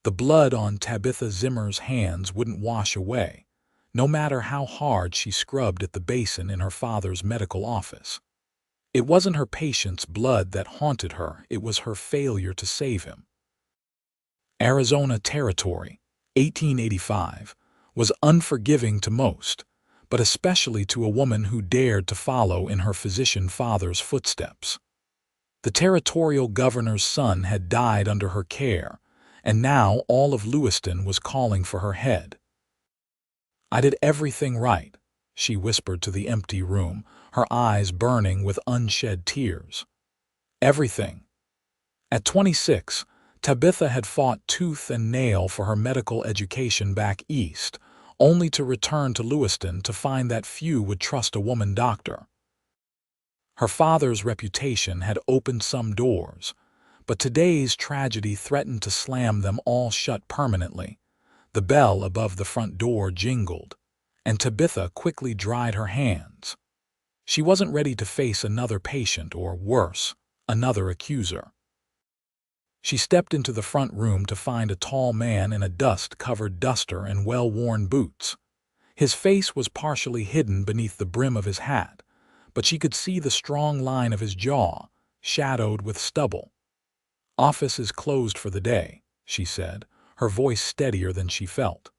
The blood on Tabitha Zimmer's hands wouldn't wash away, no matter how hard she scrubbed at the basin in her father's medical office. It wasn't her patient's blood that haunted her, it was her failure to save him. Arizona Territory, 1885, was unforgiving to most, but especially to a woman who dared to follow in her physician father's footsteps. The territorial governor's son had died under her care, and now all of Lewiston was calling for her head. "I did everything right," she whispered to the empty room, her eyes burning with unshed tears. Everything. At 26, Tabitha had fought tooth and nail for her medical education back east, only to return to Lewiston to find that few would trust a woman doctor. Her father's reputation had opened some doors, but today's tragedy threatened to slam them all shut permanently. The bell above the front door jingled, and Tabitha quickly dried her hands. She wasn't ready to face another patient or, worse, another accuser. She stepped into the front room to find a tall man in a dust-covered duster and well-worn boots. His face was partially hidden beneath the brim of his hat, but she could see the strong line of his jaw, shadowed with stubble. "Office is closed for the day," she said, her voice steadier than she felt.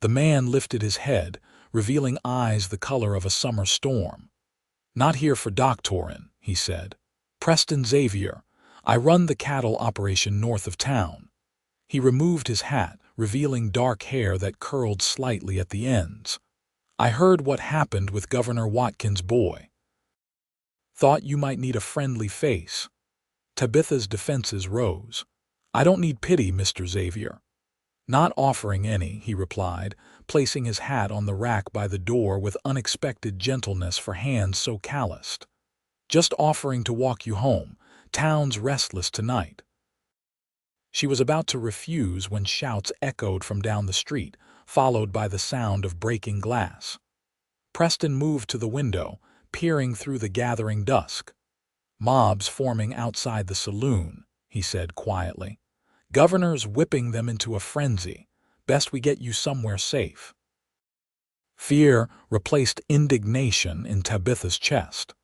The man lifted his head, revealing eyes the color of a summer storm. "Not here for doctorin'," he said. "Preston Xavier. I run the cattle operation north of town." He removed his hat, revealing dark hair that curled slightly at the ends. "I heard what happened with Governor Watkins' boy. Thought you might need a friendly face." Tabitha's defenses rose. "I don't need pity, Mr. Xavier." "Not offering any," he replied, placing his hat on the rack by the door with unexpected gentleness for hands so calloused. "Just offering to walk you home. Town's restless tonight." She was about to refuse when shouts echoed from down the street, followed by the sound of breaking glass. Preston moved to the window, peering through the gathering dusk. "Mobs forming outside the saloon," he said quietly. "Governor's whipping them into a frenzy. Best we get you somewhere safe." Fear replaced indignation in Tabitha's chest.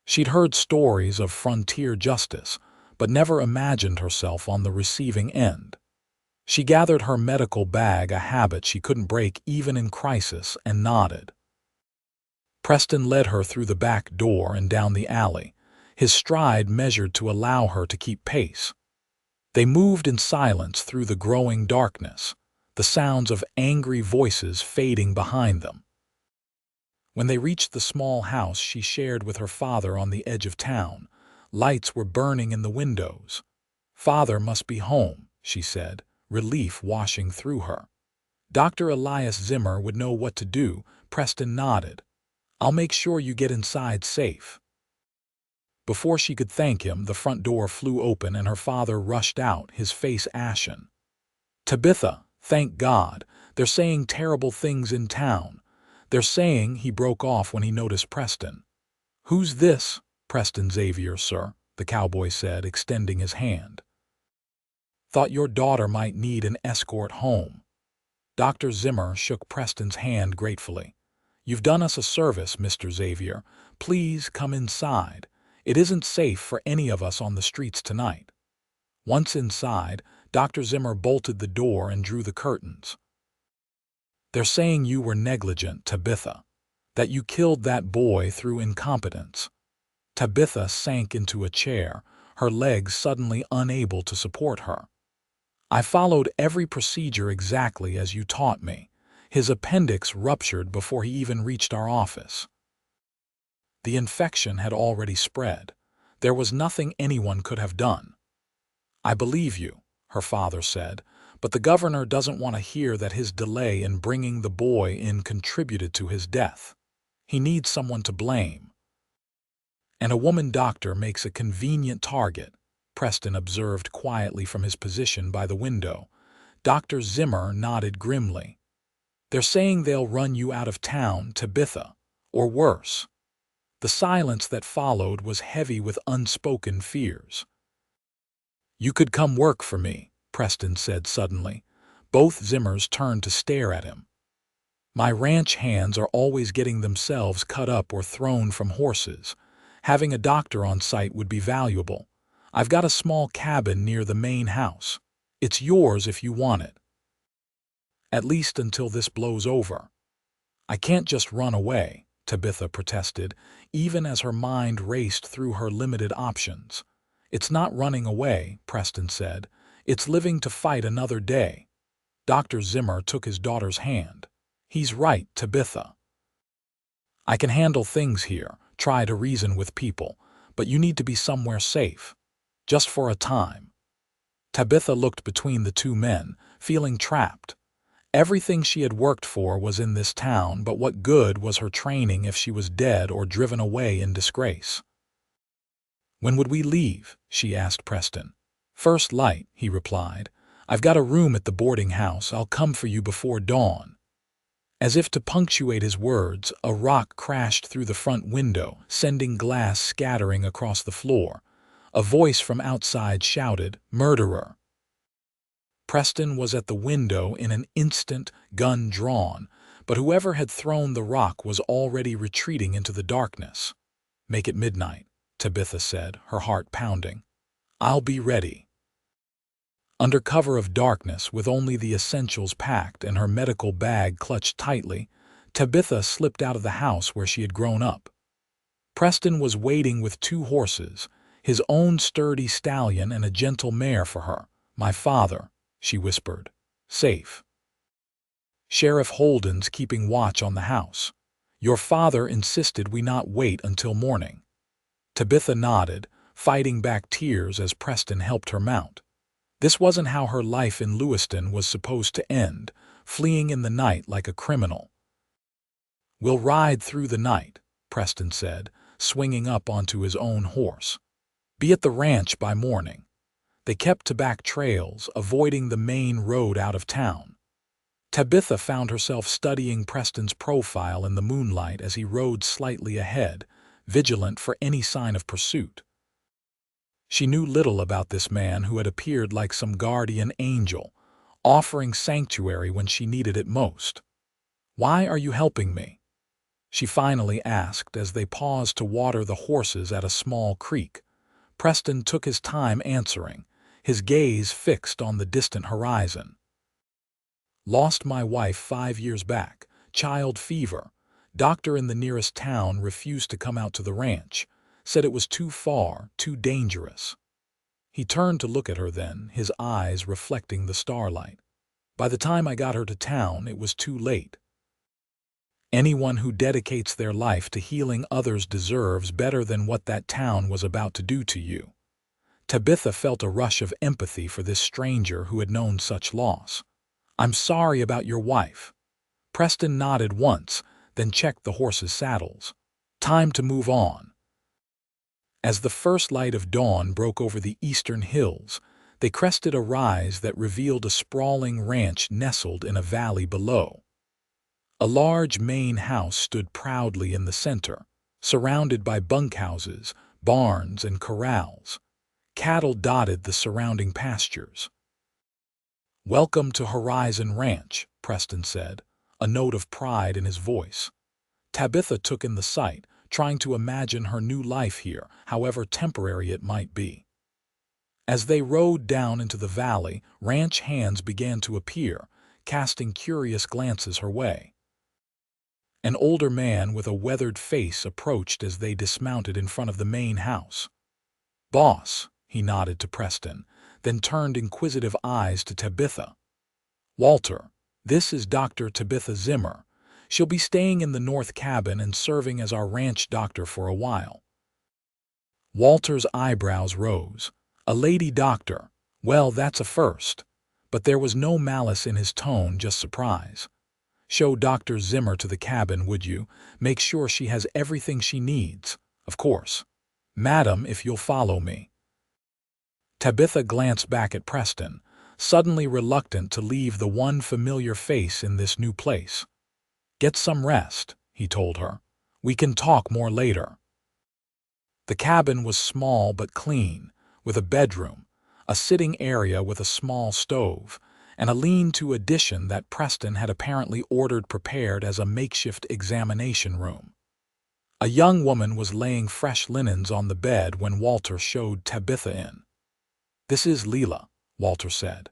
She'd heard stories of frontier justice, but never imagined herself on the receiving end. She gathered her medical bag, a habit she couldn't break even in crisis, and nodded. Preston led her through the back door and down the alley, his stride measured to allow her to keep pace. They moved in silence through the growing darkness, the sounds of angry voices fading behind them. When they reached the small house she shared with her father on the edge of town, lights were burning in the windows. "Father must be home," she said, relief washing through her. "Dr. Elias Zimmer would know what to do." Preston nodded. "I'll make sure you get inside safe." Before she could thank him, the front door flew open and her father rushed out, his face ashen. "Tabitha, thank God. They're saying terrible things in town. They're saying—" He broke off when he noticed Preston. "Who's this?" "Preston Xavier, sir," the cowboy said, extending his hand. "Thought your daughter might need an escort home." Dr. Zimmer shook Preston's hand gratefully. "You've done us a service, Mr. Xavier. Please come inside. It isn't safe for any of us on the streets tonight." Once inside, Dr. Zimmer bolted the door and drew the curtains. "They're saying you were negligent, Tabitha. That you killed that boy through incompetence." Tabitha sank into a chair, her legs suddenly unable to support her. "I followed every procedure exactly as you taught me. His appendix ruptured before he even reached our office. The infection had already spread. There was nothing anyone could have done." "I believe you," her father said, "but the governor doesn't want to hear that his delay in bringing the boy in contributed to his death. He needs someone to blame." "And a woman doctor makes a convenient target," Preston observed quietly from his position by the window. Dr. Zimmer nodded grimly. "They're saying they'll run you out of town, Tabitha, or worse." The silence that followed was heavy with unspoken fears. "You could come work for me," Preston said suddenly. Both Zimmers turned to stare at him. My ranch hands are always getting themselves cut up or thrown from horses. Having a doctor on site would be valuable. I've got a small cabin near the main house. It's yours if you want it. At least until this blows over. I can't just run away, Tabitha protested, even as her mind raced through her limited options. It's not running away, Preston said. It's living to fight another day. Dr. Zimmer took his daughter's hand. He's right, Tabitha. I can handle things here, try to reason with people, but you need to be somewhere safe. Just for a time. Tabitha looked between the two men, feeling trapped. Everything she had worked for was in this town, but what good was her training if she was dead or driven away in disgrace? When would we leave? She asked Preston. First light, he replied. I've got a room at the boarding house. I'll come for you before dawn. As if to punctuate his words, a rock crashed through the front window, sending glass scattering across the floor. A voice from outside shouted, "Murderer!" Preston was at the window in an instant, gun drawn, but whoever had thrown the rock was already retreating into the darkness. Make it midnight, Tabitha said, her heart pounding. I'll be ready. Under cover of darkness, with only the essentials packed and her medical bag clutched tightly, Tabitha slipped out of the house where she had grown up. Preston was waiting with two horses, his own sturdy stallion and a gentle mare for her. My father, she whispered. Safe. Sheriff Holden's keeping watch on the house. Your father insisted we not wait until morning. Tabitha nodded, fighting back tears as Preston helped her mount. This wasn't how her life in Lewiston was supposed to end, fleeing in the night like a criminal. We'll ride through the night, Preston said, swinging up onto his own horse. Be at the ranch by morning. They kept to back trails, avoiding the main road out of town. Tabitha found herself studying Preston's profile in the moonlight as he rode slightly ahead, vigilant for any sign of pursuit. She knew little about this man who had appeared like some guardian angel, offering sanctuary when she needed it most. Why are you helping me? She finally asked as they paused to water the horses at a small creek. Preston took his time answering, his gaze fixed on the distant horizon. Lost my wife 5 years back, child fever. Doctor in the nearest town refused to come out to the ranch, said it was too far, too dangerous. He turned to look at her then, his eyes reflecting the starlight. By the time I got her to town, it was too late. Anyone who dedicates their life to healing others deserves better than what that town was about to do to you. Tabitha felt a rush of empathy for this stranger who had known such loss. I'm sorry about your wife. Preston nodded once, then checked the horses' saddles. Time to move on. As the first light of dawn broke over the eastern hills, they crested a rise that revealed a sprawling ranch nestled in a valley below. A large main house stood proudly in the center, surrounded by bunkhouses, barns, and corrals. Cattle dotted the surrounding pastures. Welcome to Horizon Ranch, Preston said, a note of pride in his voice. Tabitha took in the sight, trying to imagine her new life here, however temporary it might be. As they rode down into the valley, ranch hands began to appear, casting curious glances her way. An older man with a weathered face approached as they dismounted in front of the main house. Boss, he nodded to Preston, then turned inquisitive eyes to Tabitha. Walter, this is Dr. Tabitha Zimmer. She'll be staying in the north cabin and serving as our ranch doctor for a while. Walter's eyebrows rose. A lady doctor. Well, that's a first. But there was no malice in his tone, just surprise. Show Dr. Zimmer to the cabin, would you? Make sure she has everything she needs. Of course. Madam, if you'll follow me. Tabitha glanced back at Preston, suddenly reluctant to leave the one familiar face in this new place. Get some rest, he told her. We can talk more later. The cabin was small but clean, with a bedroom, a sitting area with a small stove, and a lean-to addition that Preston had apparently ordered prepared as a makeshift examination room. A young woman was laying fresh linens on the bed when Walter showed Tabitha in. "This is Leela," Walter said.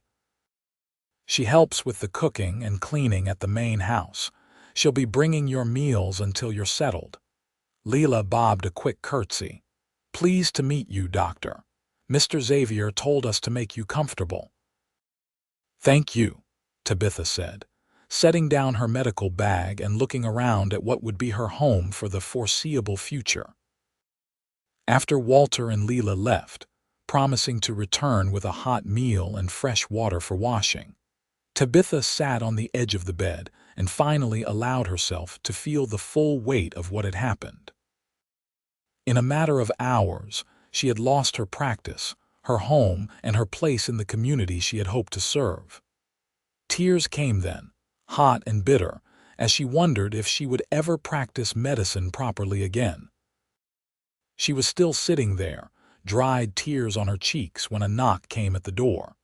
"She helps with the cooking and cleaning at the main house. She'll be bringing your meals until you're settled." Leela bobbed a quick curtsy. "Pleased to meet you, Doctor. Mr. Xavier told us to make you comfortable." "Thank you," Tabitha said, setting down her medical bag and looking around at what would be her home for the foreseeable future. After Walter and Leela left, promising to return with a hot meal and fresh water for washing, Tabitha sat on the edge of the bed and finally allowed herself to feel the full weight of what had happened. In a matter of hours, she had lost her practice, her home, and her place in the community she had hoped to serve. Tears came then, hot and bitter, as she wondered if she would ever practice medicine properly again. She was still sitting there, dried tears on her cheeks, when a knock came at the door.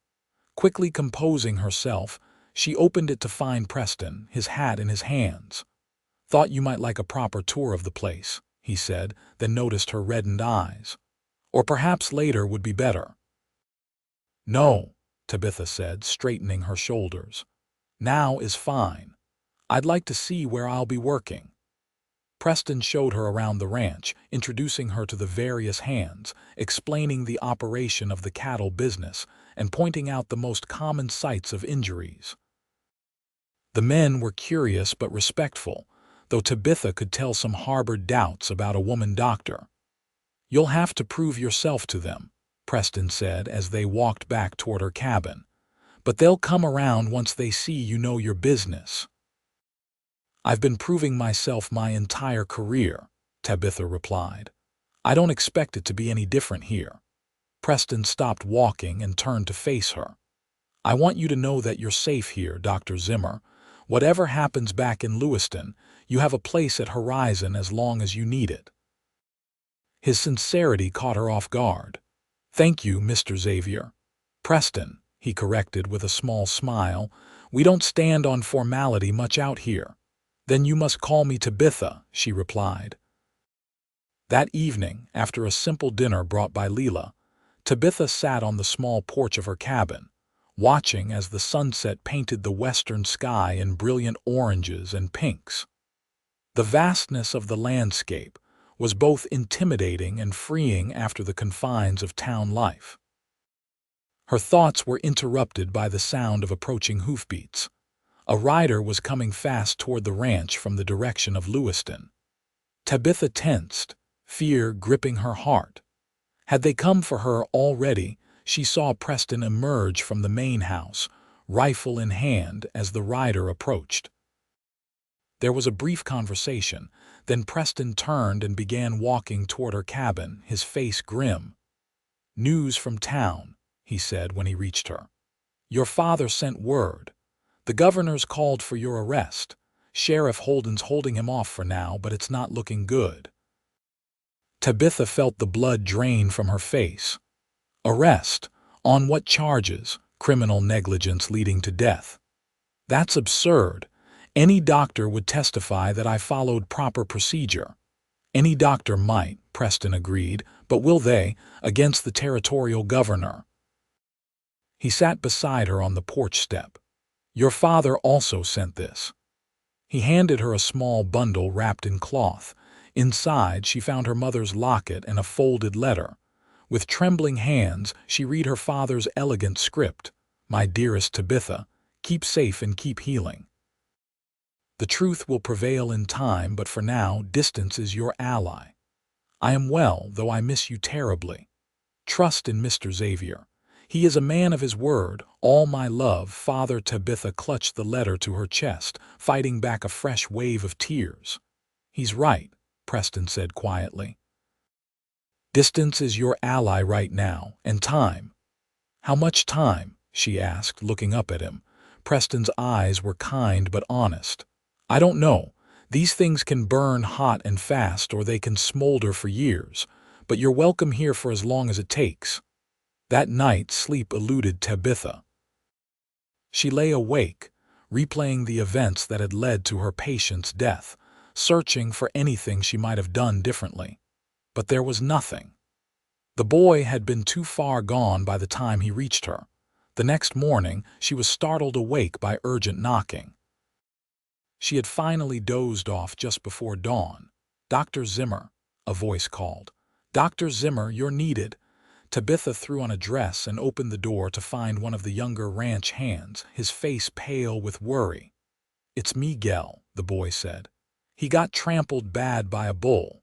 Quickly composing herself, she opened it to find Preston, his hat in his hands. "Thought you might like a proper tour of the place," he said, then noticed her reddened eyes. "Or perhaps later would be better." "No," Tabitha said, straightening her shoulders. "Now is fine. I'd like to see where I'll be working." Preston showed her around the ranch, introducing her to the various hands, explaining the operation of the cattle business, and pointing out the most common sites of injuries. The men were curious but respectful, though Tabitha could tell some harbored doubts about a woman doctor. "You'll have to prove yourself to them," Preston said as they walked back toward her cabin. "But they'll come around once they see you know your business." "I've been proving myself my entire career," Tabitha replied. "I don't expect it to be any different here." Preston stopped walking and turned to face her. "I want you to know that you're safe here, Dr. Zimmer. Whatever happens back in Lewiston, you have a place at Horizon as long as you need it." His sincerity caught her off guard. "Thank you, Mr. Xavier." "Preston," he corrected with a small smile. "We don't stand on formality much out here." "Then you must call me Tabitha," she replied. That evening, after a simple dinner brought by Leela, Tabitha sat on the small porch of her cabin, watching as the sunset painted the western sky in brilliant oranges and pinks. The vastness of the landscape was both intimidating and freeing after the confines of town life. Her thoughts were interrupted by the sound of approaching hoofbeats. A rider was coming fast toward the ranch from the direction of Lewiston. Tabitha tensed, fear gripping her heart. Had they come for her already? She saw Preston emerge from the main house, rifle in hand, as the rider approached. There was a brief conversation, then Preston turned and began walking toward her cabin, his face grim. "News from town," he said when he reached her. "Your father sent word. The governor's called for your arrest. Sheriff Holden's holding him off for now, but it's not looking good." Tabitha felt the blood drain from her face. "Arrest? On what charges? Criminal negligence leading to death." "That's absurd. Any doctor would testify that I followed proper procedure." "Any doctor might," Preston agreed, "but will they, against the territorial governor?" He sat beside her on the porch step. "Your father also sent this." He handed her a small bundle wrapped in cloth. Inside, she found her mother's locket and a folded letter. With trembling hands, she read her father's elegant script. "My dearest Tabitha, keep safe and keep healing. The truth will prevail in time, but for now, distance is your ally. I am well, though I miss you terribly. Trust in Mr. Xavier. He is a man of his word. All my love." Father Tabitha clutched the letter to her chest, fighting back a fresh wave of tears. "He's right," Preston said quietly. "Distance is your ally right now, and time." "How much time?" she asked, looking up at him. Preston's eyes were kind but honest. "I don't know. These things can burn hot and fast, or they can smolder for years. But you're welcome here for as long as it takes." That night, sleep eluded Tabitha. She lay awake, replaying the events that had led to her patient's death, searching for anything she might have done differently. But there was nothing. The boy had been too far gone by the time he reached her. The next morning, she was startled awake by urgent knocking. She had finally dozed off just before dawn. "Dr. Zimmer," a voice called. "Dr. Zimmer, you're needed." Tabitha threw on a dress and opened the door to find one of the younger ranch hands, his face pale with worry. "It's Miguel," the boy said. "He got trampled bad by a bull.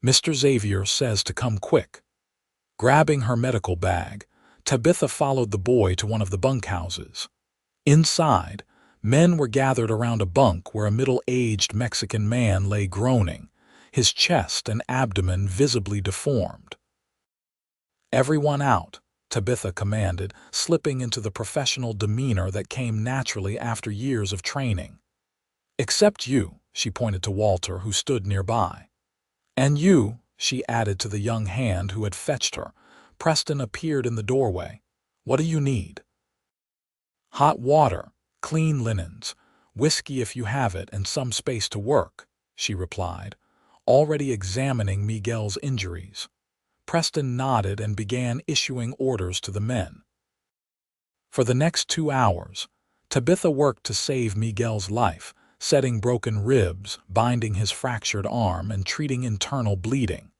Mr. Xavier says to come quick." Grabbing her medical bag, Tabitha followed the boy to one of the bunkhouses. Inside, men were gathered around a bunk where a middle-aged Mexican man lay groaning, his chest and abdomen visibly deformed. "Everyone out," Tabitha commanded, slipping into the professional demeanor that came naturally after years of training. "Except you," she pointed to Walter, who stood nearby. "And you," she added to the young hand who had fetched her. Preston appeared in the doorway. "What do you need?" "Hot water, clean linens, whiskey if you have it, and some space to work," she replied, already examining Miguel's injuries. Preston nodded and began issuing orders to the men. For the next 2 hours, Tabitha worked to save Miguel's life, setting broken ribs, binding his fractured arm, and treating internal bleeding.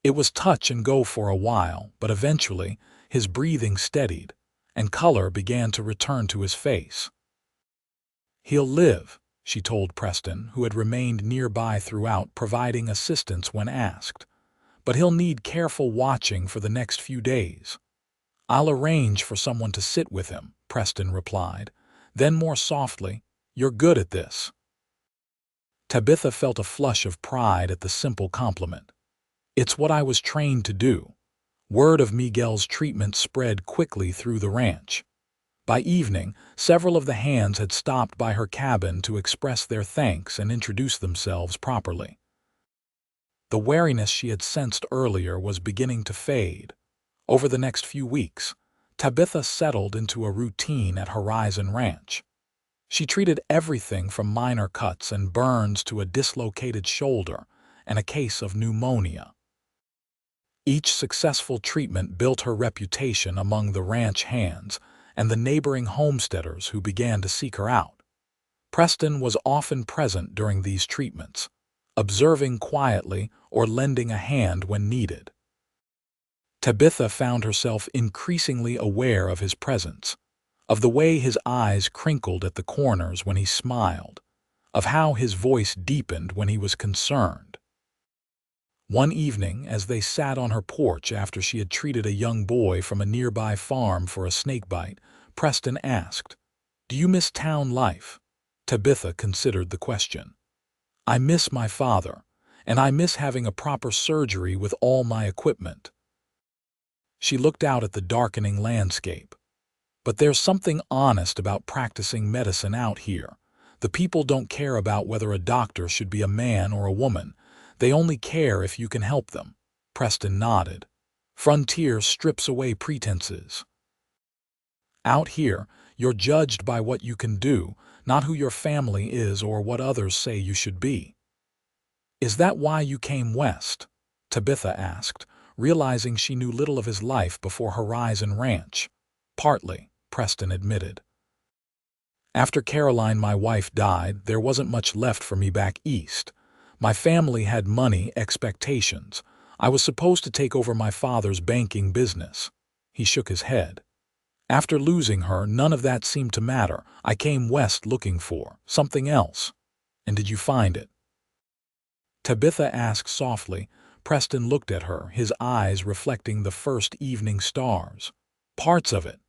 It was touch and go for a while, but eventually his breathing steadied, and color began to return to his face. "He'll live," she told Preston, who had remained nearby throughout, providing assistance when asked. "But he'll need careful watching for the next few days." "I'll arrange for someone to sit with him," Preston replied. Then more softly, "You're good at this." Tabitha felt a flush of pride at the simple compliment. "It's what I was trained to do." Word of Miguel's treatment spread quickly through the ranch. By evening, several of the hands had stopped by her cabin to express their thanks and introduce themselves properly. The wariness she had sensed earlier was beginning to fade. Over the next few weeks, Tabitha settled into a routine at Horizon Ranch. She treated everything from minor cuts and burns to a dislocated shoulder and a case of pneumonia. Each successful treatment built her reputation among the ranch hands and the neighboring homesteaders who began to seek her out. Preston was often present during these treatments, observing quietly or lending a hand when needed. Tabitha found herself increasingly aware of his presence, of the way his eyes crinkled at the corners when he smiled, of how his voice deepened when he was concerned. One evening, as they sat on her porch after she had treated a young boy from a nearby farm for a snakebite, Preston asked, "Do you miss town life?" Tabitha considered the question. "I miss my father, and I miss having a proper surgery with all my equipment." She looked out at the darkening landscape. "But there's something honest about practicing medicine out here. The people don't care about whether a doctor should be a man or a woman. They only care if you can help them." Preston nodded. "Frontier strips away pretenses. Out here, you're judged by what you can do, not who your family is or what others say you should be." "Is that why you came west?" Tabitha asked, realizing she knew little of his life before Horizon Ranch. "Partly," Preston admitted. "After Caroline, my wife, died, there wasn't much left for me back east. My family had money, expectations. I was supposed to take over my father's banking business." He shook his head. "After losing her, none of that seemed to matter. I came west looking for something else." "And did you find it?" Tabitha asked softly. Preston looked at her, his eyes reflecting the first evening stars. "Parts of it.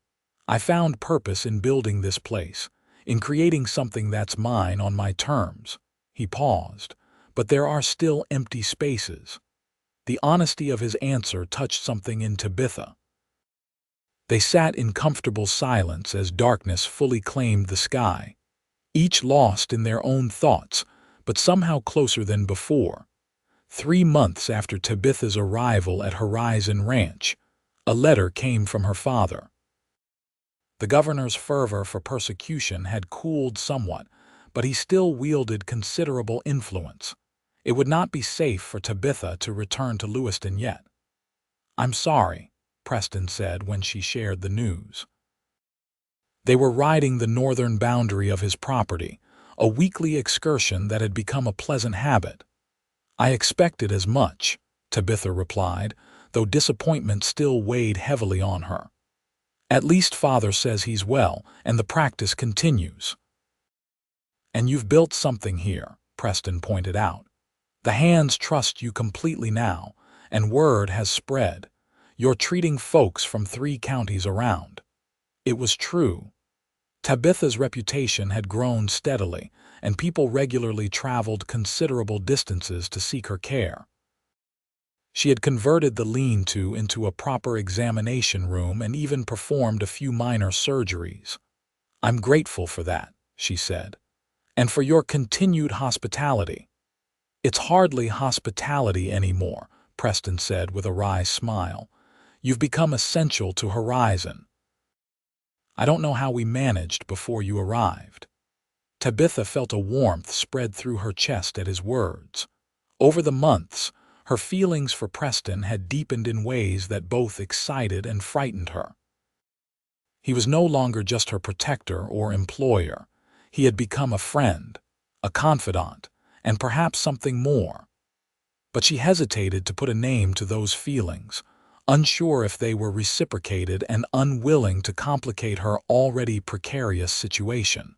I found purpose in building this place, in creating something that's mine on my terms." He paused. "But there are still empty spaces." The honesty of his answer touched something in Tabitha. They sat in comfortable silence as darkness fully claimed the sky, each lost in their own thoughts, but somehow closer than before. 3 months after Tabitha's arrival at Horizon Ranch, A letter came from her father. The governor's fervor for persecution had cooled somewhat, but he still wielded considerable influence. It would not be safe for Tabitha to return to Lewiston yet. "I'm sorry," Preston said when she shared the news. They were riding the northern boundary of his property, a weekly excursion that had become a pleasant habit. "I expected as much," Tabitha replied, though disappointment still weighed heavily on her. "At least father says he's well, and the practice continues." "And you've built something here," Preston pointed out. "The hands trust you completely now, and word has spread. You're treating folks from 3 counties around." It was true. Tabitha's reputation had grown steadily, and people regularly traveled considerable distances to seek her care. She had converted the lean-to into a proper examination room and even performed a few minor surgeries. "I'm grateful for that," she said, "and for your continued hospitality." "It's hardly hospitality anymore," Preston said with a wry smile. "You've become essential to Horizon. I don't know how we managed before you arrived." Tabitha felt a warmth spread through her chest at his words. Over the months, her feelings for Preston had deepened in ways that both excited and frightened her. He was no longer just her protector or employer. He had become a friend, a confidant, and perhaps something more. But she hesitated to put a name to those feelings, unsure if they were reciprocated and unwilling to complicate her already precarious situation.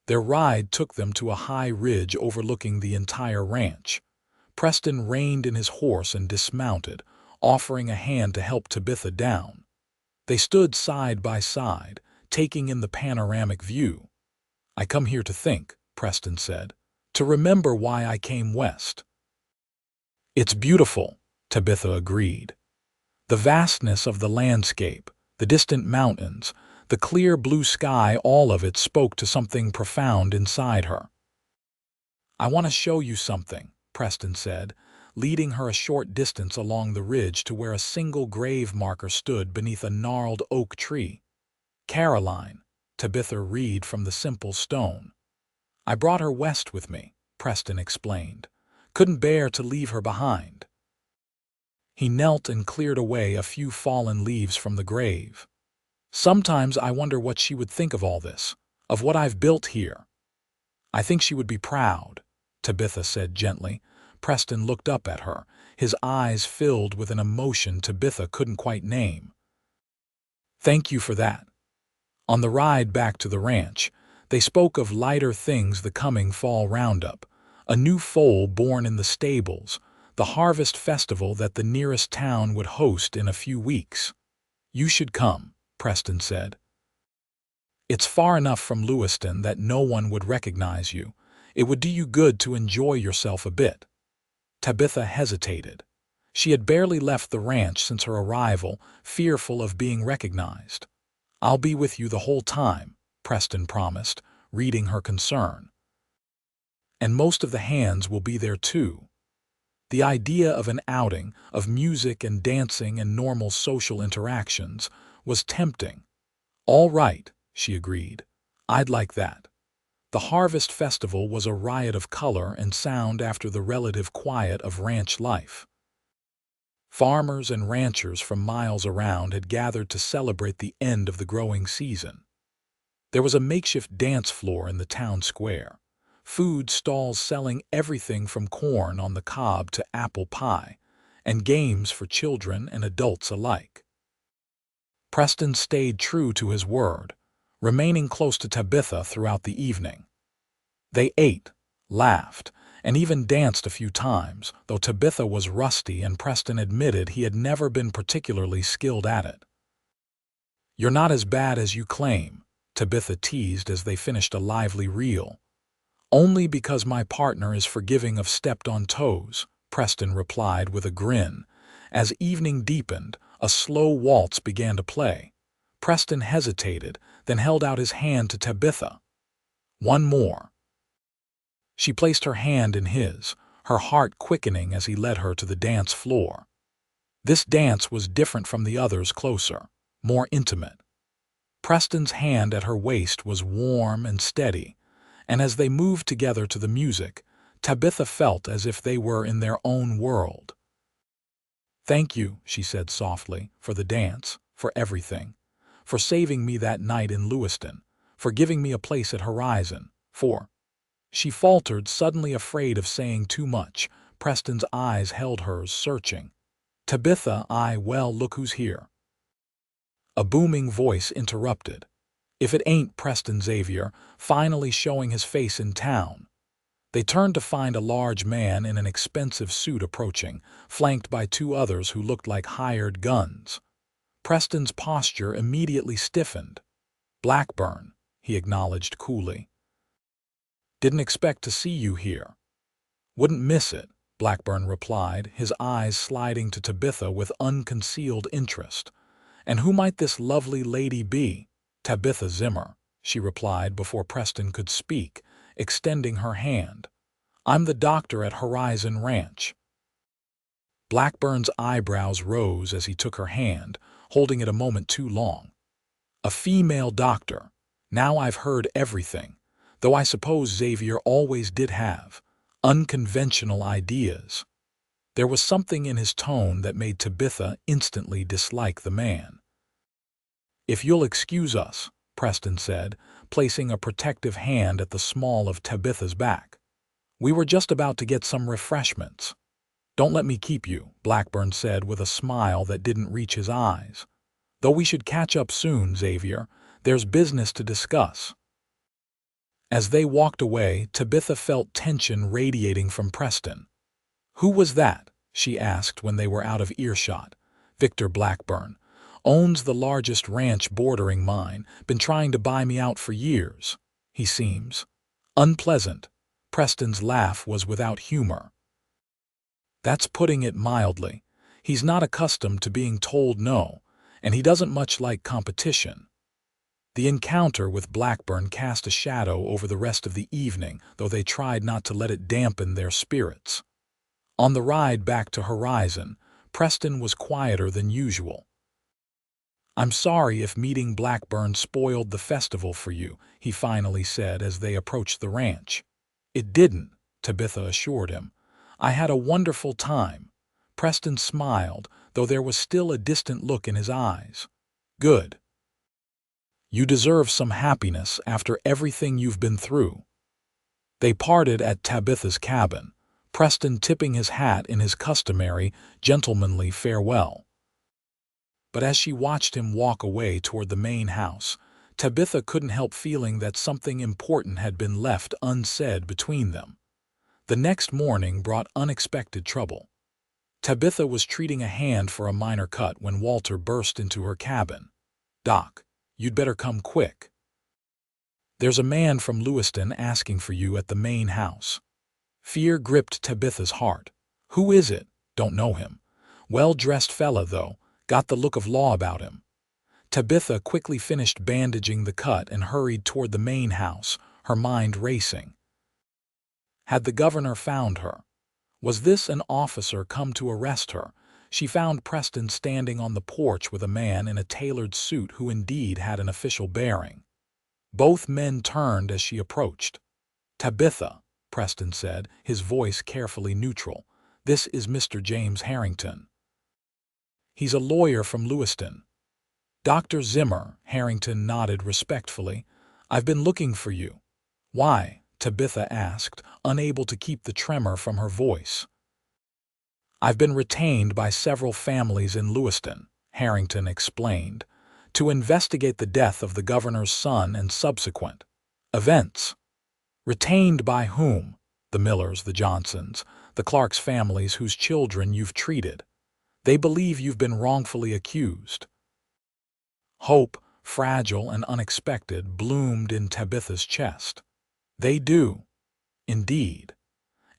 Their ride took them to a high ridge overlooking the entire ranch. Preston reined in his horse and dismounted, offering a hand to help Tabitha down. They stood side by side, taking in the panoramic view. "I come here to think," Preston said, "to remember why I came west." "It's beautiful," Tabitha agreed. The vastness of the landscape, the distant mountains, the clear blue sky, all of it spoke to something profound inside her. "I want to show you something," Preston said, leading her a short distance along the ridge to where a single grave marker stood beneath a gnarled oak tree. "Caroline," Tabitha read from the simple stone. "I brought her west with me," Preston explained. "Couldn't bear to leave her behind." He knelt and cleared away a few fallen leaves from the grave. "Sometimes I wonder what she would think of all this, of what I've built here." "I think she would be proud," Tabitha said gently. Preston looked up at her, his eyes filled with an emotion Tabitha couldn't quite name. "Thank you for that." On the ride back to the ranch, they spoke of lighter things: the coming fall roundup, a new foal born in the stables, the harvest festival that the nearest town would host in a few weeks. "You should come," Preston said. "It's far enough from Lewiston that no one would recognize you. It would do you good to enjoy yourself a bit." Tabitha hesitated. She had barely left the ranch since her arrival, fearful of being recognized. "I'll be with you the whole time," Preston promised, reading her concern. "And most of the hands will be there too." The idea of an outing, of music and dancing and normal social interactions, was tempting. "All right," she agreed. "I'd like that." The harvest festival was a riot of color and sound after the relative quiet of ranch life. Farmers and ranchers from miles around had gathered to celebrate the end of the growing season. There was a makeshift dance floor in the town square, food stalls selling everything from corn on the cob to apple pie, and games for children and adults alike. Preston stayed true to his word, remaining close to Tabitha throughout the evening. They ate, laughed, and even danced a few times, though Tabitha was rusty and Preston admitted he had never been particularly skilled at it. "You're not as bad as you claim," Tabitha teased as they finished a lively reel. "Only because my partner is forgiving of stepped-on toes," Preston replied with a grin. As evening deepened, a slow waltz began to play. Preston hesitated, then held out his hand to Tabitha. "One more." She placed her hand in his, her heart quickening as he led her to the dance floor. This dance was different from the others, closer, more intimate. Preston's hand at her waist was warm and steady, and as they moved together to the music, Tabitha felt as if they were in their own world. "Thank you," she said softly, "for the dance, for everything, for saving me that night in Lewiston, for giving me a place at Horizon, for—" She faltered, suddenly afraid of saying too much. Preston's eyes held hers, searching. "Tabitha, well, look who's here." A booming voice interrupted. "If it ain't Preston Xavier, finally showing his face in town." They turned to find a large man in an expensive suit approaching, flanked by two others who looked like hired guns. Preston's posture immediately stiffened. "Blackburn," he acknowledged coolly. "Didn't expect to see you here." "Wouldn't miss it," Blackburn replied, his eyes sliding to Tabitha with unconcealed interest. "And who might this lovely lady be?" "Tabitha Zimmer," she replied before Preston could speak, extending her hand. "I'm the doctor at Horizon Ranch." Blackburn's eyebrows rose as he took her hand, holding it a moment too long. "A female doctor. Now I've heard everything, though I suppose Xavier always did have unconventional ideas." There was something in his tone that made Tabitha instantly dislike the man. "If you'll excuse us," Preston said, placing a protective hand at the small of Tabitha's back. "We were just about to get some refreshments." "Don't let me keep you," Blackburn said with a smile that didn't reach his eyes. "Though we should catch up soon, Xavier. There's business to discuss." As they walked away, Tabitha felt tension radiating from Preston. "Who was that?" she asked when they were out of earshot. "Victor Blackburn. Owns the largest ranch bordering mine. Been trying to buy me out for years. He seems unpleasant." Preston's laugh was without humor. "That's putting it mildly. He's not accustomed to being told no, and he doesn't much like competition." The encounter with Blackburn cast a shadow over the rest of the evening, though they tried not to let it dampen their spirits. On the ride back to Horizon, Preston was quieter than usual. "I'm sorry if meeting Blackburn spoiled the festival for you," he finally said as they approached the ranch. "It didn't," Tabitha assured him. "I had a wonderful time." Preston smiled, though there was still a distant look in his eyes. "Good. You deserve some happiness after everything you've been through." They parted at Tabitha's cabin, Preston tipping his hat in his customary, gentlemanly farewell. But as she watched him walk away toward the main house, Tabitha couldn't help feeling that something important had been left unsaid between them. The next morning brought unexpected trouble. Tabitha was treating a hand for a minor cut when Walter burst into her cabin. "Doc, you'd better come quick. There's a man from Lewiston asking for you at the main house." Fear gripped Tabitha's heart. "Who is it?" "Don't know him. Well-dressed fella, though. Got the look of law about him." Tabitha quickly finished bandaging the cut and hurried toward the main house, her mind racing. Had the governor found her? Was this an officer come to arrest her? She found Preston standing on the porch with a man in a tailored suit who indeed had an official bearing. Both men turned as she approached. "Tabitha," Preston said, his voice carefully neutral, "this is Mr. James Harrington. He's a lawyer from Lewiston." "Dr. Zimmer," Harrington nodded respectfully. "I've been looking for you." "Why?" Tabitha asked, unable to keep the tremor from her voice. "I've been retained by several families in Lewiston," Harrington explained, "to investigate the death of the governor's son and subsequent events." "Retained by whom?" "The Millers, the Johnsons, the Clark's families whose children you've treated. They believe you've been wrongfully accused." Hope, fragile and unexpected, bloomed in Tabitha's chest. "They do, indeed.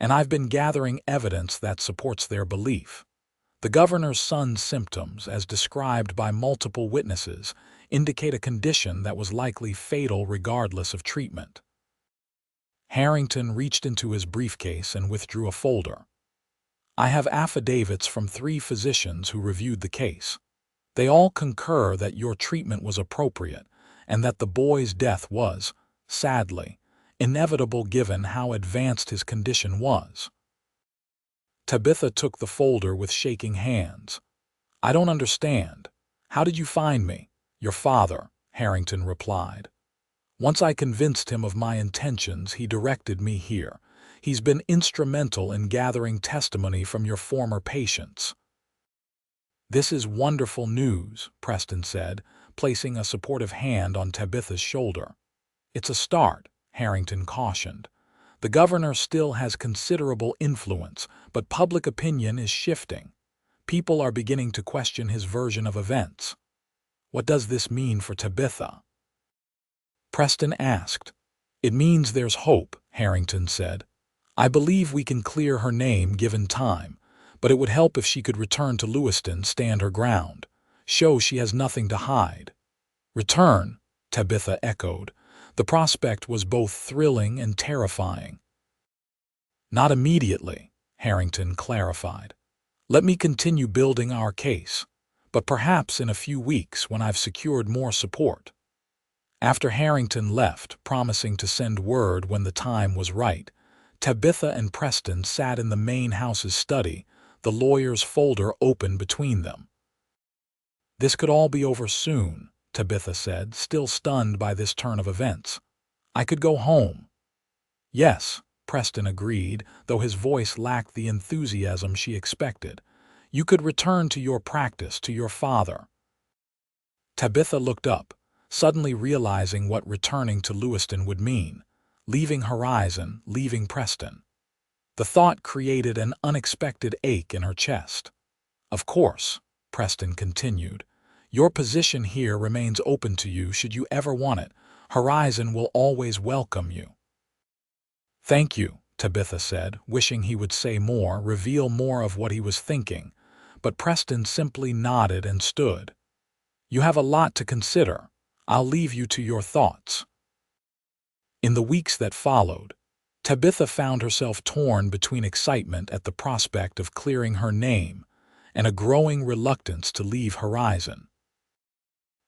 And I've been gathering evidence that supports their belief. The governor's son's symptoms, as described by multiple witnesses, indicate a condition that was likely fatal regardless of treatment." Harrington reached into his briefcase and withdrew a folder. I have affidavits from 3 physicians who reviewed the case. They all concur that your treatment was appropriate and that the boy's death was, sadly, inevitable given how advanced his condition was. Tabitha took the folder with shaking hands. I don't understand. How did you find me? Your father, Harrington replied. Once I convinced him of my intentions, he directed me here. He's been instrumental in gathering testimony from your former patients. This is wonderful news, Preston said, placing a supportive hand on Tabitha's shoulder. It's a start, Harrington cautioned. The governor still has considerable influence, but public opinion is shifting. People are beginning to question his version of events. What does this mean for Tabitha? Preston asked. It means there's hope, Harrington said. I believe we can clear her name given time, but it would help if she could return to Lewiston, stand her ground, show she has nothing to hide. Return, Tabitha echoed. The prospect was both thrilling and terrifying. Not immediately, Harrington clarified. Let me continue building our case, but perhaps in a few weeks when I've secured more support. After Harrington left, promising to send word when the time was right, Tabitha and Preston sat in the main house's study, the lawyer's folder open between them. This could all be over soon, Tabitha said, still stunned by this turn of events. I could go home. Yes, Preston agreed, though his voice lacked the enthusiasm she expected. You could return to your practice, to your father. Tabitha looked up, suddenly realizing what returning to Lewiston would mean. Leaving Horizon, leaving Preston. The thought created an unexpected ache in her chest. Of course, Preston continued, your position here remains open to you should you ever want it. Horizon will always welcome you. Thank you, Tabitha said, wishing he would say more, reveal more of what he was thinking, but Preston simply nodded and stood. You have a lot to consider. I'll leave you to your thoughts. In the weeks that followed, Tabitha found herself torn between excitement at the prospect of clearing her name and a growing reluctance to leave Horizon.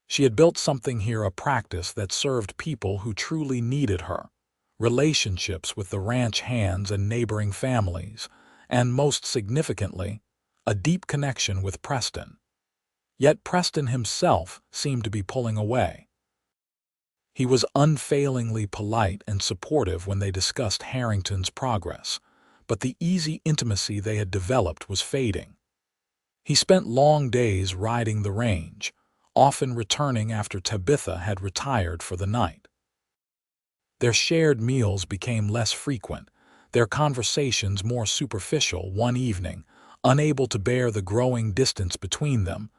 She had built something here, a practice that served people who truly needed her, relationships with the ranch hands and neighboring families, and, most significantly, a deep connection with Preston. Yet Preston himself seemed to be pulling away. He was unfailingly polite and supportive when they discussed Harrington's progress, but the easy intimacy they had developed was fading. He spent long days riding the range, often returning after Tabitha had retired for the night. Their shared meals became less frequent, their conversations more superficial. One evening, unable to bear the growing distance between them,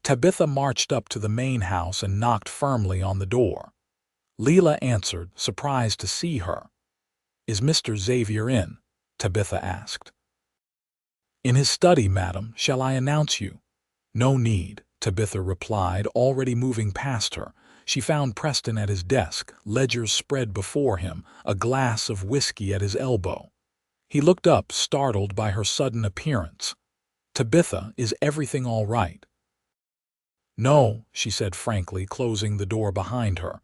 Tabitha marched up to the main house and knocked firmly on the door. Leela answered, surprised to see her. Is Mr. Xavier in? Tabitha asked. In his study, madam. Shall I announce you? No need, Tabitha replied, already moving past her. She found Preston at his desk, ledgers spread before him, a glass of whiskey at his elbow. He looked up, startled by her sudden appearance. Tabitha, is everything all right? No, she said frankly, closing the door behind her.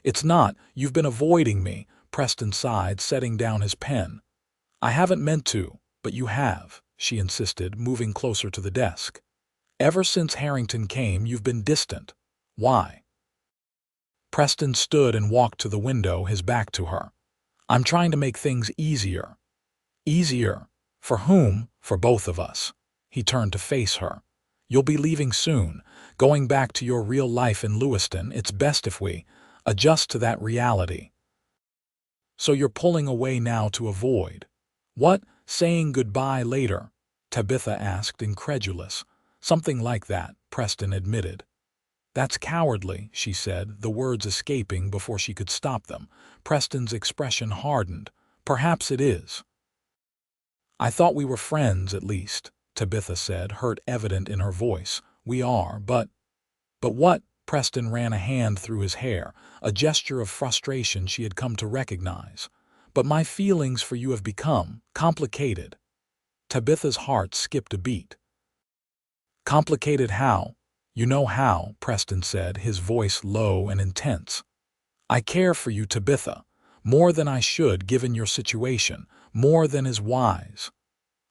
It's not. You've been avoiding me, Preston sighed, setting down his pen. I haven't meant to, but you have, she insisted, moving closer to the desk. Ever since Harrington came, you've been distant. Why? Preston stood and walked to the window, his back to her. I'm trying to make things easier. Easier? For whom? For both of us. He turned to face her. You'll be leaving soon, going back to your real life in Lewiston. It's best if we adjust to that reality. So you're pulling away now to avoid. What? Saying goodbye later? Tabitha asked, incredulous. Something like that, Preston admitted. That's cowardly, she said, the words escaping before she could stop them. Preston's expression hardened. Perhaps it is. I thought we were friends, at least, Tabitha said, hurt evident in her voice. We are, but what? Preston ran a hand through his hair, a gesture of frustration she had come to recognize. But my feelings for you have become complicated. Tabitha's heart skipped a beat. Complicated how? You know how, Preston said, his voice low and intense. I care for you, Tabitha, more than I should given your situation, more than is wise.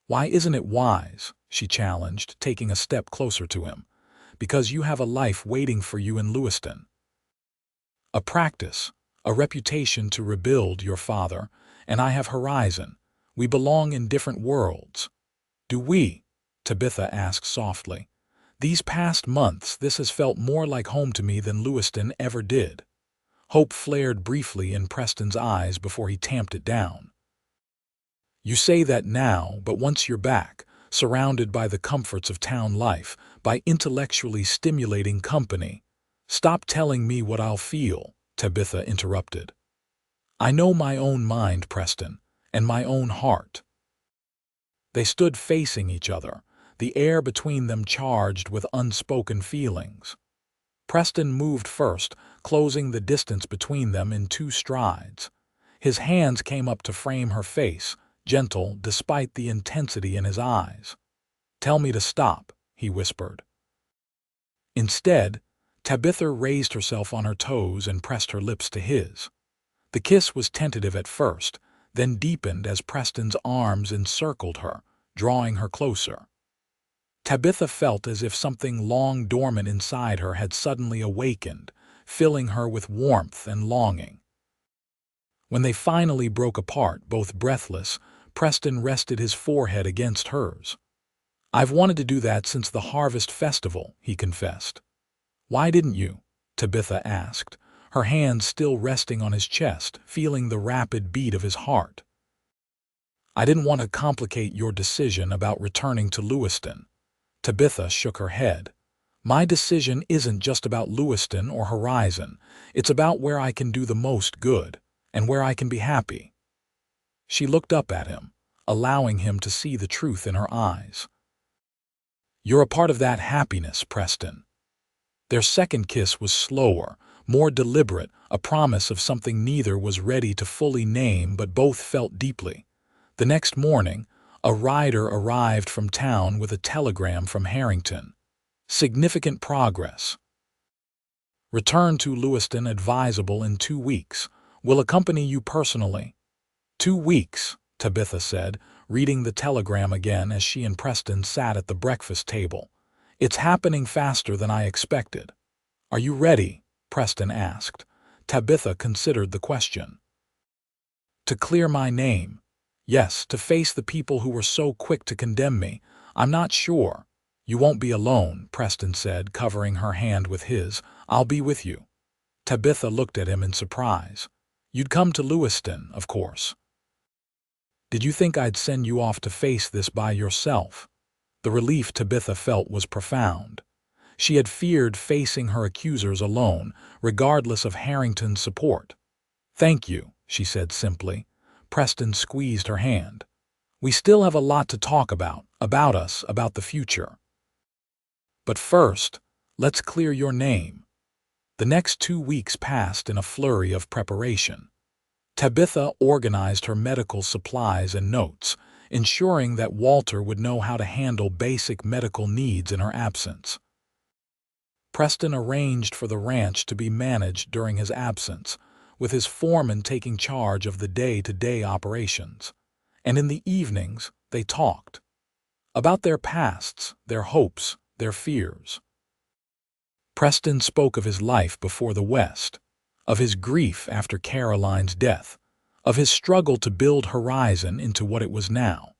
Why isn't it wise? She challenged, taking a step closer to him. Because you have a life waiting for you in Lewiston. A practice, a reputation to rebuild your father, and I have Horizon. We belong in different worlds. Do we? Tabitha asked softly. These past months this has felt more like home to me than Lewiston ever did. Hope flared briefly in Preston's eyes before he tamped it down. You say that now, but once you're back, surrounded by the comforts of town life, by intellectually stimulating company. Stop telling me what I'll feel, Tabitha interrupted. I know my own mind, Preston, and my own heart. They stood facing each other, the air between them charged with unspoken feelings. Preston moved first, closing the distance between them in 2 strides. His hands came up to frame her face, gentle despite the intensity in his eyes. Tell me to stop, he whispered. Instead, Tabitha raised herself on her toes and pressed her lips to his. The kiss was tentative at first, then deepened as Preston's arms encircled her, drawing her closer. Tabitha felt as if something long dormant inside her had suddenly awakened, filling her with warmth and longing. When they finally broke apart, both breathless, Preston rested his forehead against hers. I've wanted to do that since the Harvest Festival, he confessed. Why didn't you? Tabitha asked, her hands still resting on his chest, feeling the rapid beat of his heart. I didn't want to complicate your decision about returning to Lewiston. Tabitha shook her head. My decision isn't just about Lewiston or Horizon. It's about where I can do the most good, and where I can be happy. She looked up at him, allowing him to see the truth in her eyes. You're a part of that happiness, Preston. Their second kiss was slower, more deliberate, a promise of something neither was ready to fully name but both felt deeply. The next morning, a rider arrived from town with a telegram from Harrington. Significant progress. Return to Lewiston advisable in 2 weeks. Will accompany you personally. 2 weeks, Tabitha said, reading the telegram again as she and Preston sat at the breakfast table. It's happening faster than I expected. Are you ready? Preston asked. Tabitha considered the question. To clear my name. Yes, to face the people who were so quick to condemn me. I'm not sure. You won't be alone, Preston said, covering her hand with his. I'll be with you. Tabitha looked at him in surprise. You'd come to Lewiston, of course. Did you think I'd send you off to face this by yourself? The relief Tabitha felt was profound. She had feared facing her accusers alone, regardless of Harrington's support. Thank you, she said simply. Preston squeezed her hand. We still have a lot to talk about us, about the future. But first, let's clear your name. The next 2 weeks passed in a flurry of preparation. Tabitha organized her medical supplies and notes, ensuring that Walter would know how to handle basic medical needs in her absence. Preston arranged for the ranch to be managed during his absence, with his foreman taking charge of the day-to-day operations. And in the evenings, they talked. About their pasts, their hopes, their fears. Preston spoke of his life before the West, of his grief after Caroline's death, of his struggle to build Horizon into what it was now.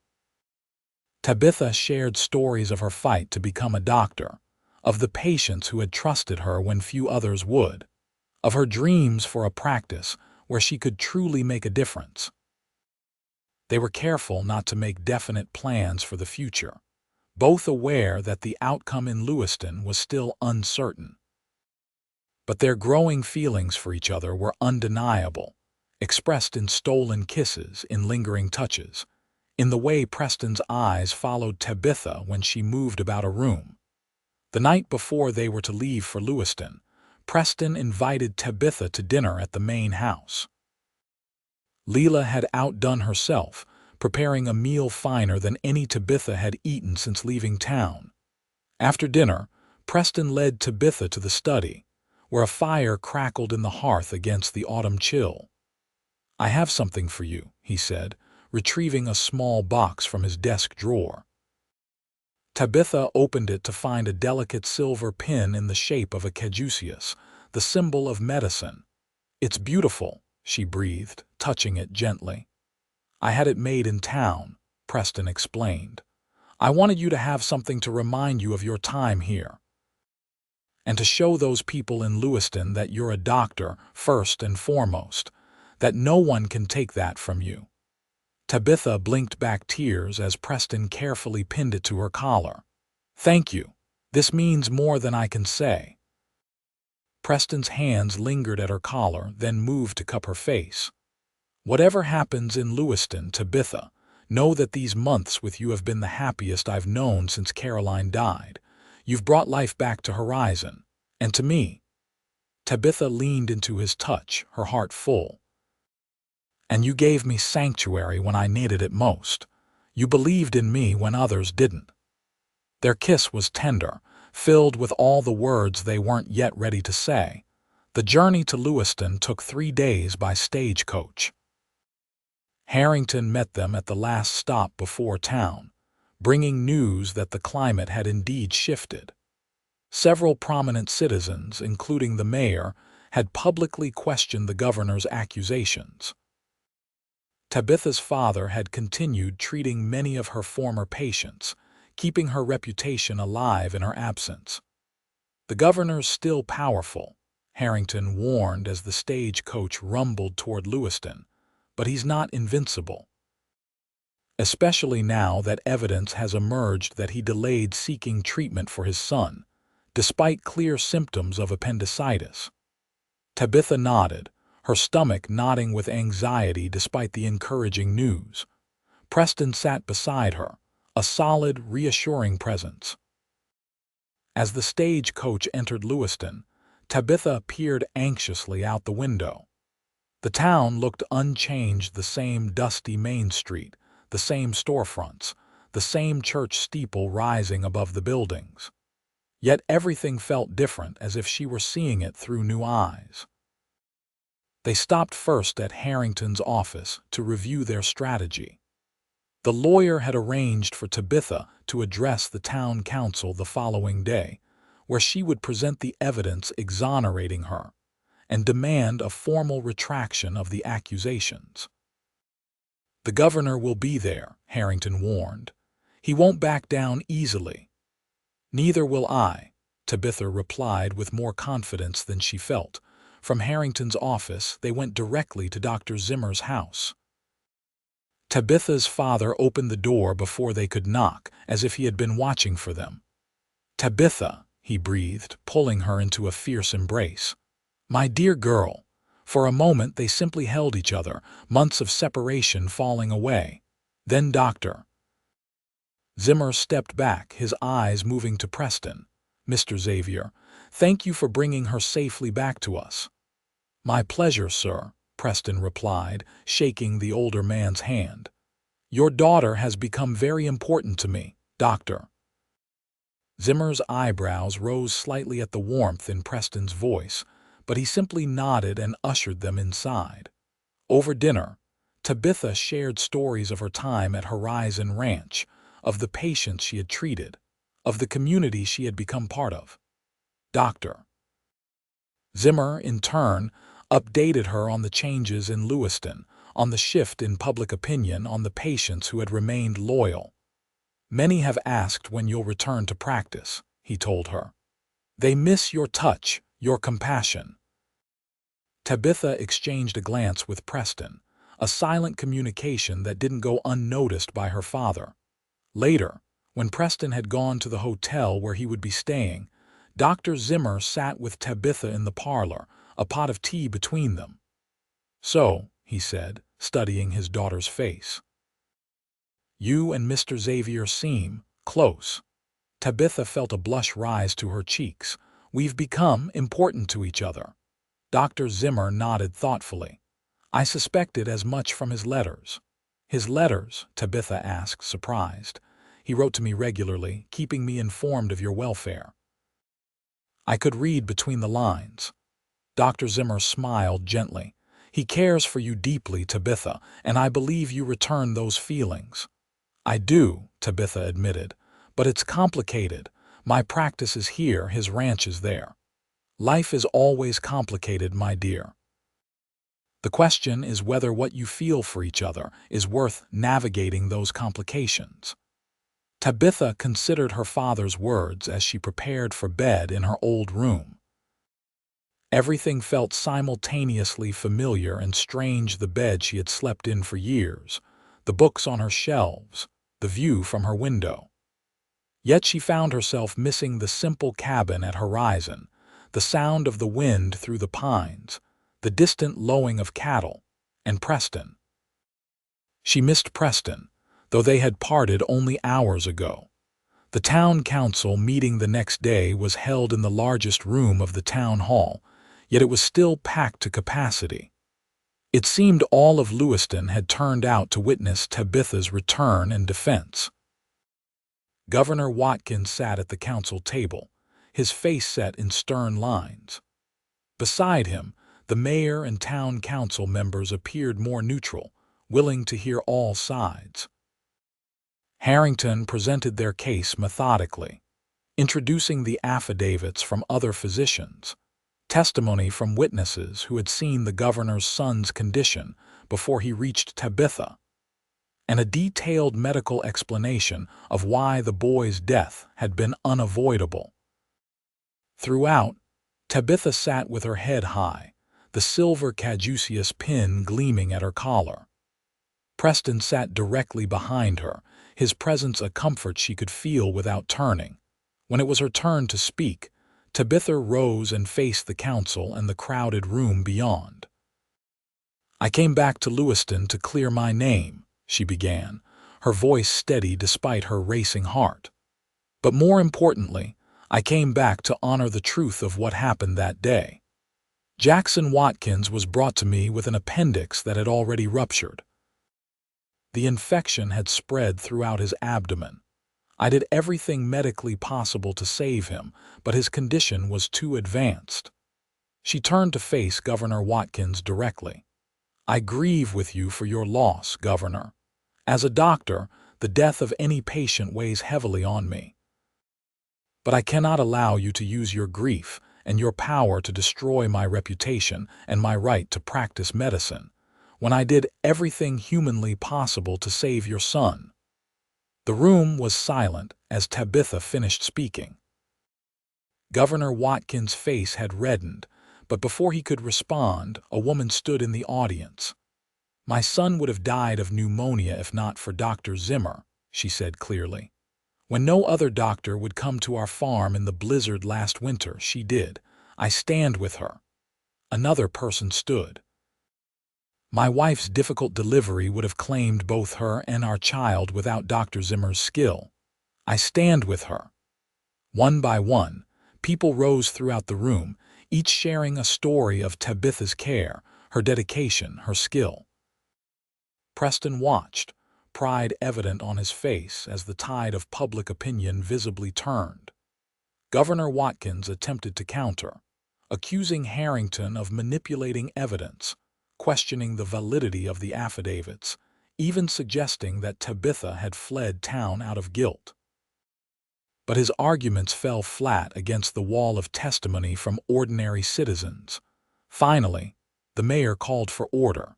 Tabitha shared stories of her fight to become a doctor, of the patients who had trusted her when few others would, of her dreams for a practice where she could truly make a difference. They were careful not to make definite plans for the future, both aware that the outcome in Lewiston was still uncertain. But their growing feelings for each other were undeniable, expressed in stolen kisses, in lingering touches, in the way Preston's eyes followed Tabitha when she moved about a room. The night before they were to leave for Lewiston, Preston invited Tabitha to dinner at the main house. Leela had outdone herself, preparing a meal finer than any Tabitha had eaten since leaving town. After dinner, Preston led Tabitha to the study, where a fire crackled in the hearth against the autumn chill. "I have something for you," he said, retrieving a small box from his desk drawer. Tabitha opened it to find a delicate silver pin in the shape of a caduceus, the symbol of medicine. "It's beautiful," she breathed, touching it gently. "I had it made in town," Preston explained. "I wanted you to have something to remind you of your time here, and to show those people in Lewiston that you're a doctor first and foremost, that no one can take that from you." Tabitha blinked back tears as Preston carefully pinned it to her collar. "Thank you. This means more than I can say." Preston's hands lingered at her collar, then moved to cup her face. "Whatever happens in Lewiston, Tabitha, know that these months with you have been the happiest I've known since Caroline died. You've brought life back to Horizon, and to me." Tabitha leaned into his touch, her heart full. "And you gave me sanctuary when I needed it most. You believed in me when others didn't." Their kiss was tender, filled with all the words they weren't yet ready to say. The journey to Lewiston took 3 days by stagecoach. Harrington met them at the last stop before town, bringing news that the climate had indeed shifted. Several prominent citizens, including the mayor, had publicly questioned the governor's accusations. Tabitha's father had continued treating many of her former patients, keeping her reputation alive in her absence. "The governor's still powerful," Harrington warned as the stagecoach rumbled toward Lewiston, "but he's not invincible. Especially now that evidence has emerged that he delayed seeking treatment for his son, despite clear symptoms of appendicitis." Tabitha nodded, her stomach knotting with anxiety despite the encouraging news. Preston sat beside her, a solid, reassuring presence. As the stagecoach entered Lewiston, Tabitha peered anxiously out the window. The town looked unchanged, the same dusty Main Street, the same storefronts, the same church steeple rising above the buildings. Yet everything felt different, as if she were seeing it through new eyes. They stopped first at Harrington's office to review their strategy. The lawyer had arranged for Tabitha to address the town council the following day, where she would present the evidence exonerating her and demand a formal retraction of the accusations. "The governor will be there," Harrington warned. "He won't back down easily." "Neither will I," Tabitha replied with more confidence than she felt. From Harrington's office, they went directly to Dr. Zimmer's house. Tabitha's father opened the door before they could knock, as if he had been watching for them. "Tabitha," he breathed, pulling her into a fierce embrace. "My dear girl." For a moment they simply held each other, months of separation falling away. Then Dr. Zimmer stepped back, his eyes moving to Preston. "Mr. Xavier, thank you for bringing her safely back to us." "My pleasure, sir," Preston replied, shaking the older man's hand. "Your daughter has become very important to me, Doctor." Zimmer's eyebrows rose slightly at the warmth in Preston's voice, but he simply nodded and ushered them inside. Over dinner, Tabitha shared stories of her time at Horizon Ranch, of the patients she had treated, of the community she had become part of. Dr. Zimmer, in turn, updated her on the changes in Lewiston, on the shift in public opinion, on the patients who had remained loyal. "Many have asked when you'll return to practice," he told her. "They miss your touch, your compassion." Tabitha exchanged a glance with Preston, a silent communication that didn't go unnoticed by her father. Later, when Preston had gone to the hotel where he would be staying, Dr. Zimmer sat with Tabitha in the parlor, a pot of tea between them. "So," he said, studying his daughter's face, "you and Mr. Xavier seem close." Tabitha felt a blush rise to her cheeks. "We've become important to each other." Dr. Zimmer nodded thoughtfully. "I suspected as much from his letters." "His letters?" Tabitha asked, surprised. "He wrote to me regularly, keeping me informed of your welfare." I could read between the lines. Dr. Zimmer smiled gently. "He cares for you deeply, Tabitha, and I believe you return those feelings." "I do," Tabitha admitted, "but it's complicated. My practice is here, his ranch is there. Life is always complicated, my dear. The question is whether what you feel for each other is worth navigating those complications." Tabitha considered her father's words as she prepared for bed in her old room. Everything felt simultaneously familiar and strange: the bed she had slept in for years, the books on her shelves, the view from her window. Yet she found herself missing the simple cabin at horizon, the sound of the wind through the pines, the distant lowing of cattle, and Preston. She missed Preston, though they had parted only hours ago. The town council meeting the next day was held in the largest room of the town hall, yet it was still packed to capacity. It seemed all of Lewiston had turned out to witness Tabitha's return and defense. Governor Watkins sat at the council table, his face set in stern lines. Beside him, the mayor and town council members appeared more neutral, willing to hear all sides. Harrington presented their case methodically, introducing the affidavits from other physicians, testimony from witnesses who had seen the governor's son's condition before he reached Tabitha, and a detailed medical explanation of why the boy's death had been unavoidable. Throughout, Tabitha sat with her head high, the silver caduceus pin gleaming at her collar. Preston sat directly behind her, his presence a comfort she could feel without turning. When it was her turn to speak, Tabitha rose and faced the council and the crowded room beyond. "I came back to Lewiston to clear my name," she began, her voice steady despite her racing heart. "But more importantly, I came back to honor the truth of what happened that day. Jackson Watkins was brought to me with an appendix that had already ruptured. The infection had spread throughout his abdomen. I did everything medically possible to save him, but his condition was too advanced." She turned to face Governor Watkins directly. "I grieve with you for your loss, Governor. As a doctor, the death of any patient weighs heavily on me. But I cannot allow you to use your grief and your power to destroy my reputation and my right to practice medicine, when I did everything humanly possible to save your son." The room was silent as Tabitha finished speaking. Governor Watkins' face had reddened, but before he could respond, a woman stood in the audience. "My son would have died of pneumonia if not for Dr. Zimmer," she said clearly. "When no other doctor would come to our farm in the blizzard last winter, she did. I stand with her." Another person stood. "My wife's difficult delivery would have claimed both her and our child without Dr. Zimmer's skill. I stand with her." One by one, people rose throughout the room, each sharing a story of Tabitha's care, her dedication, her skill. Preston watched, pride evident on his face as the tide of public opinion visibly turned. Governor Watkins attempted to counter, accusing Harrington of manipulating evidence, questioning the validity of the affidavits, even suggesting that Tabitha had fled town out of guilt. But his arguments fell flat against the wall of testimony from ordinary citizens. Finally, the mayor called for order.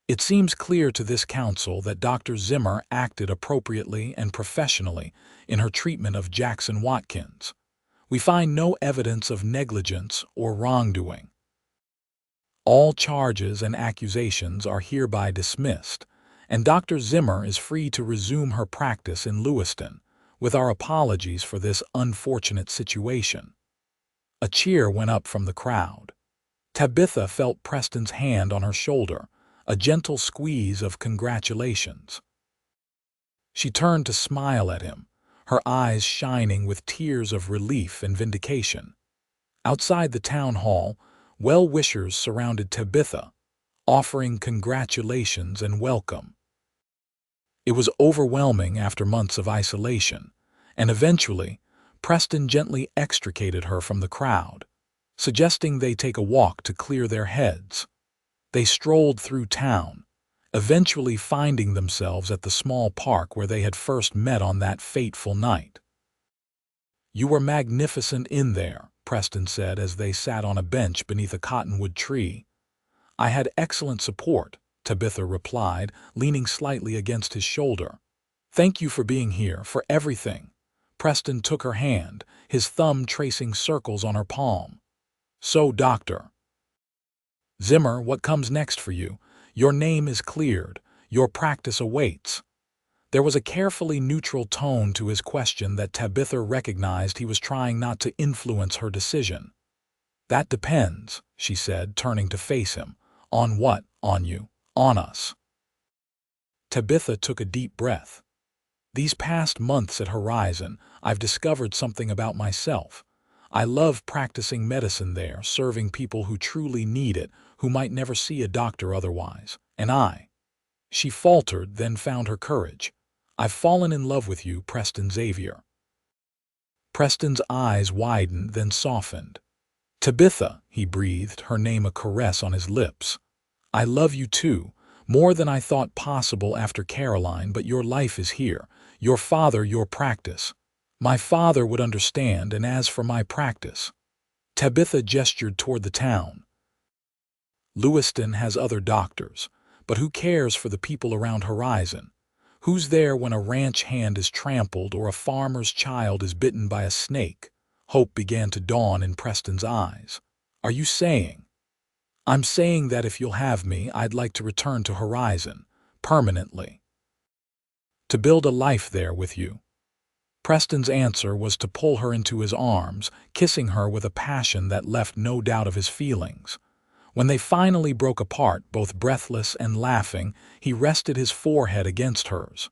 "It seems clear to this council that Dr. Zimmer acted appropriately and professionally in her treatment of Jackson Watkins. We find no evidence of negligence or wrongdoing. All charges and accusations are hereby dismissed, and Dr. Zimmer is free to resume her practice in Lewiston, with our apologies for this unfortunate situation." A cheer went up from the crowd. Tabitha felt Preston's hand on her shoulder, a gentle squeeze of congratulations. She turned to smile at him, her eyes shining with tears of relief and vindication. Outside the town hall, well-wishers surrounded Tabitha, offering congratulations and welcome. It was overwhelming after months of isolation, and eventually, Preston gently extricated her from the crowd, suggesting they take a walk to clear their heads. They strolled through town, eventually finding themselves at the small park where they had first met on that fateful night. "You were magnificent in there," Preston said as they sat on a bench beneath a cottonwood tree. "I had excellent support," Tabitha replied, leaning slightly against his shoulder. "Thank you for being here, for everything." Preston took her hand, his thumb tracing circles on her palm. "So, Dr. Zimmer, what comes next for you? Your name is cleared. Your practice awaits." There was a carefully neutral tone to his question that Tabitha recognized he was trying not to influence her decision. "That depends," she said, turning to face him. "On what? On you? On us?" Tabitha took a deep breath. "These past months at Horizon, I've discovered something about myself. I love practicing medicine there, serving people who truly need it, who might never see a doctor otherwise. And I—" She faltered, then found her courage. "I've fallen in love with you, Preston Xavier." Preston's eyes widened, then softened. "Tabitha," he breathed, her name a caress on his lips. "I love you too, more than I thought possible after Caroline, but your life is here. Your father, your practice. My father would understand, and as for my practice—" Tabitha gestured toward the town. "Lewiston has other doctors, but who cares for the people around Horizon? Who's there when a ranch hand is trampled or a farmer's child is bitten by a snake?" Hope began to dawn in Preston's eyes. "Are you saying—" "I'm saying that if you'll have me, I'd like to return to Horizon, permanently. To build a life there with you." Preston's answer was to pull her into his arms, kissing her with a passion that left no doubt of his feelings. When they finally broke apart, both breathless and laughing, he rested his forehead against hers.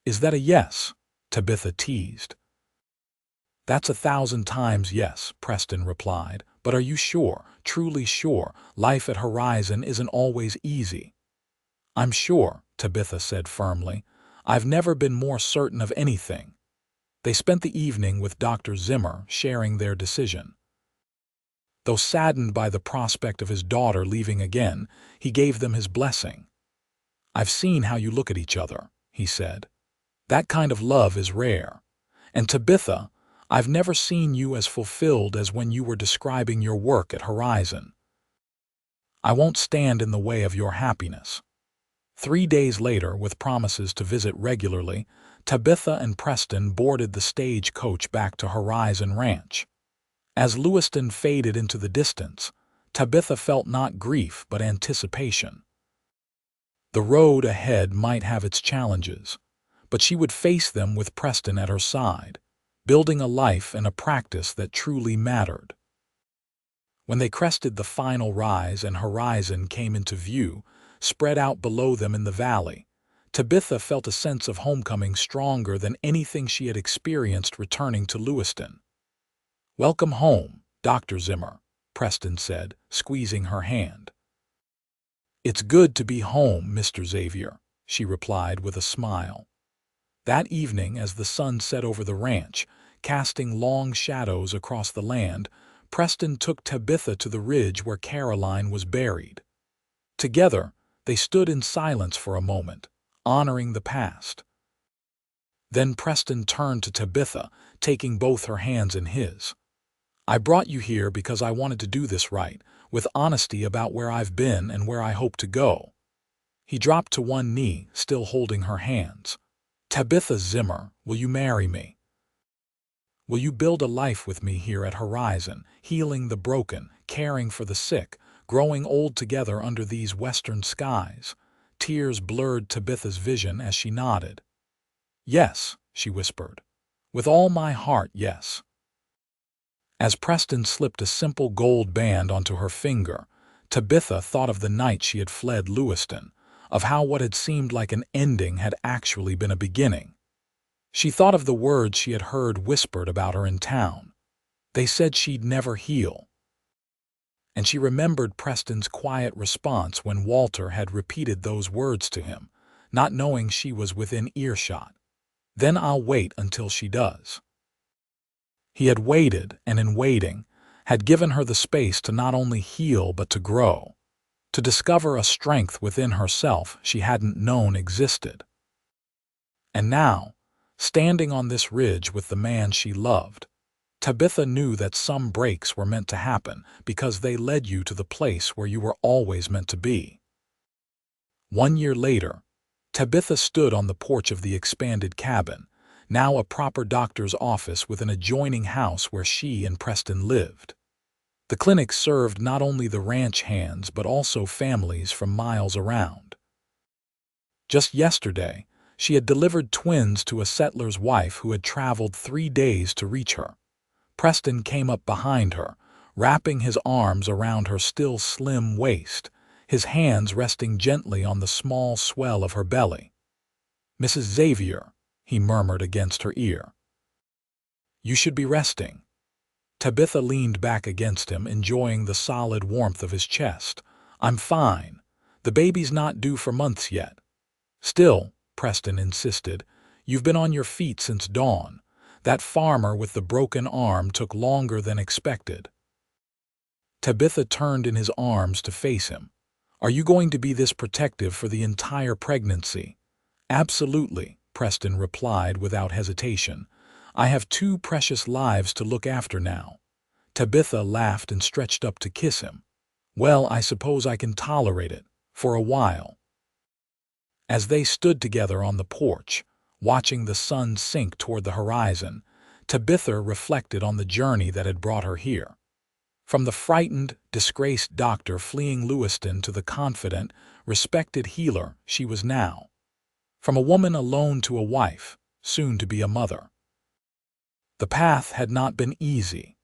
"Is that a yes?" Tabitha teased. "That's 1,000 times yes," Preston replied. "But are you sure, truly sure, life at Horizon isn't always easy?" "I'm sure," Tabitha said firmly. "I've never been more certain of anything." They spent the evening with Dr. Zimmer, sharing their decision. Though saddened by the prospect of his daughter leaving again, he gave them his blessing. "I've seen how you look at each other," he said. "That kind of love is rare. And Tabitha, I've never seen you as fulfilled as when you were describing your work at Horizon. I won't stand in the way of your happiness." 3 days later, with promises to visit regularly, Tabitha and Preston boarded the stagecoach back to Horizon Ranch. As Lewiston faded into the distance, Tabitha felt not grief but anticipation. The road ahead might have its challenges, but she would face them with Preston at her side, building a life and a practice that truly mattered. When they crested the final rise and Horizon came into view, spread out below them in the valley, Tabitha felt a sense of homecoming stronger than anything she had experienced returning to Lewiston. "Welcome home, Dr. Zimmer," Preston said, squeezing her hand. "It's good to be home, Mr. Xavier," she replied with a smile. That evening, as the sun set over the ranch, casting long shadows across the land, Preston took Tabitha to the ridge where Caroline was buried. Together, they stood in silence for a moment, honoring the past. Then Preston turned to Tabitha, taking both her hands in his. "I brought you here because I wanted to do this right, with honesty about where I've been and where I hope to go." He dropped to one knee, still holding her hands. "Tabitha Zimmer, will you marry me? Will you build a life with me here at Horizon, healing the broken, caring for the sick, growing old together under these western skies?" Tears blurred Tabitha's vision as she nodded. "Yes," she whispered. "With all my heart, yes." As Preston slipped a simple gold band onto her finger, Tabitha thought of the night she had fled Lewiston, of how what had seemed like an ending had actually been a beginning. She thought of the words she had heard whispered about her in town. They said she'd never heal. And she remembered Preston's quiet response when Walter had repeated those words to him. not knowing she was within earshot. "Then I'll wait until she does." He had waited, and in waiting, had given her the space to not only heal but to grow, to discover a strength within herself she hadn't known existed. And now, standing on this ridge with the man she loved, Tabitha knew that some breaks were meant to happen because they led you to the place where you were always meant to be. 1 year later, Tabitha stood on the porch of the expanded cabin, now a proper doctor's office with an adjoining house where she and Preston lived. The clinic served not only the ranch hands but also families from miles around. Just yesterday, she had delivered twins to a settler's wife who had traveled 3 days to reach her. Preston came up behind her, wrapping his arms around her still slim waist, his hands resting gently on the small swell of her belly. "Mrs. Xavier," he murmured against her ear, "you should be resting." Tabitha leaned back against him, enjoying the solid warmth of his chest. "I'm fine. The baby's not due for months yet." "Still," Preston insisted, "you've been on your feet since dawn. That farmer with the broken arm took longer than expected." Tabitha turned in his arms to face him. "Are you going to be this protective for the entire pregnancy?" "Absolutely," Preston replied without hesitation. "I have 2 precious lives to look after now." Tabitha laughed and stretched up to kiss him. "Well, I suppose I can tolerate it, for a while." As they stood together on the porch, watching the sun sink toward the horizon, Tabitha reflected on the journey that had brought her here. From the frightened, disgraced doctor fleeing Lewiston to the confident, respected healer she was now. From a woman alone to a wife, soon to be a mother. The path had not been easy.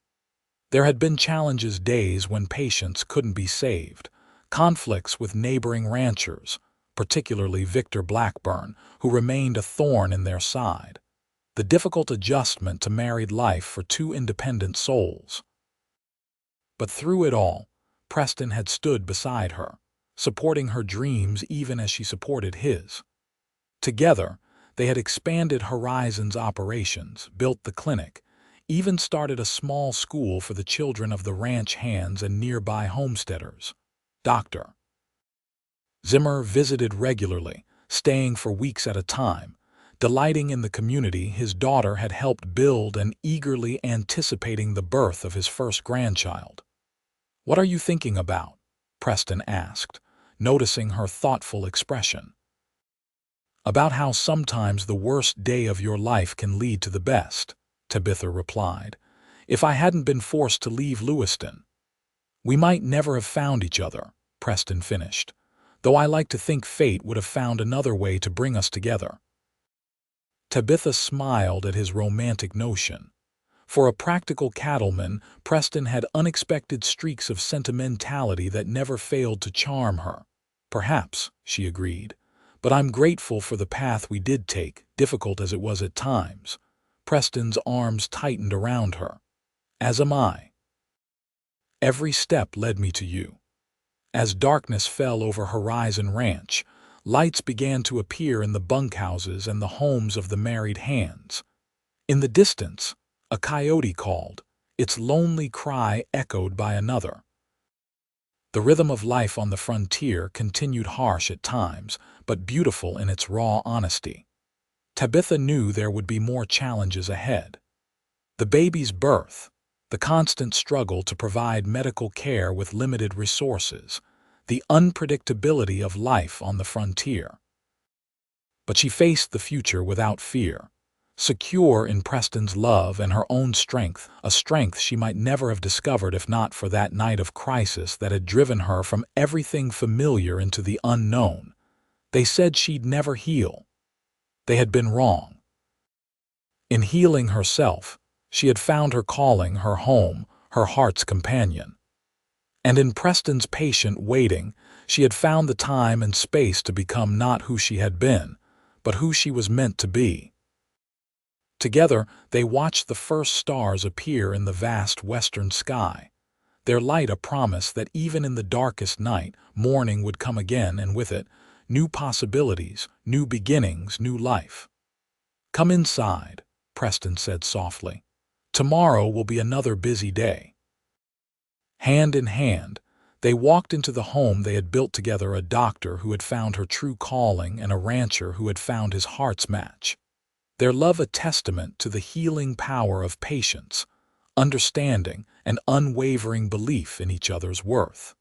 There had been challenges, days when patients couldn't be saved, conflicts with neighboring ranchers, particularly Victor Blackburn, who remained a thorn in their side, the difficult adjustment to married life for 2 independent souls. But through it all, Preston had stood beside her, supporting her dreams even as she supported his. Together, they had expanded Horizon's operations, built the clinic, even started a small school for the children of the ranch hands and nearby homesteaders. Dr. Zimmer visited regularly, staying for weeks at a time, delighting in the community his daughter had helped build and eagerly anticipating the birth of his first grandchild. "What are you thinking about?" Preston asked, noticing her thoughtful expression. "About how sometimes the worst day of your life can lead to the best," Tabitha replied. "If I hadn't been forced to leave Lewiston, we might never have found each other," Preston finished, "though I like to think fate would have found another way to bring us together." Tabitha smiled at his romantic notion. For a practical cattleman, Preston had unexpected streaks of sentimentality that never failed to charm her. "Perhaps," she agreed, "but I'm grateful for the path we did take, difficult as it was at times." Preston's arms tightened around her. "As am I. Every step led me to you." As darkness fell over Horizon Ranch, lights began to appear in the bunkhouses and the homes of the married hands. In the distance, a coyote called, its lonely cry echoed by another. The rhythm of life on the frontier continued, harsh at times, but beautiful in its raw honesty. Tabitha knew there would be more challenges ahead. The baby's birth, the constant struggle to provide medical care with limited resources, the unpredictability of life on the frontier. But she faced the future without fear, secure in Preston's love and her own strength, a strength she might never have discovered if not for that night of crisis that had driven her from everything familiar into the unknown. They said she'd never heal. They had been wrong. In healing herself, she had found her calling, her home, her heart's companion. And in Preston's patient waiting, she had found the time and space to become not who she had been, but who she was meant to be. Together, they watched the first stars appear in the vast western sky, their light a promise that even in the darkest night, morning would come again, and with it, new possibilities, new beginnings, new life. "Come inside," Preston said softly. "Tomorrow will be another busy day." Hand in hand, they walked into the home they had built together, a doctor who had found her true calling and a rancher who had found his heart's match. Their love a testament to the healing power of patience, understanding, and unwavering belief in each other's worth.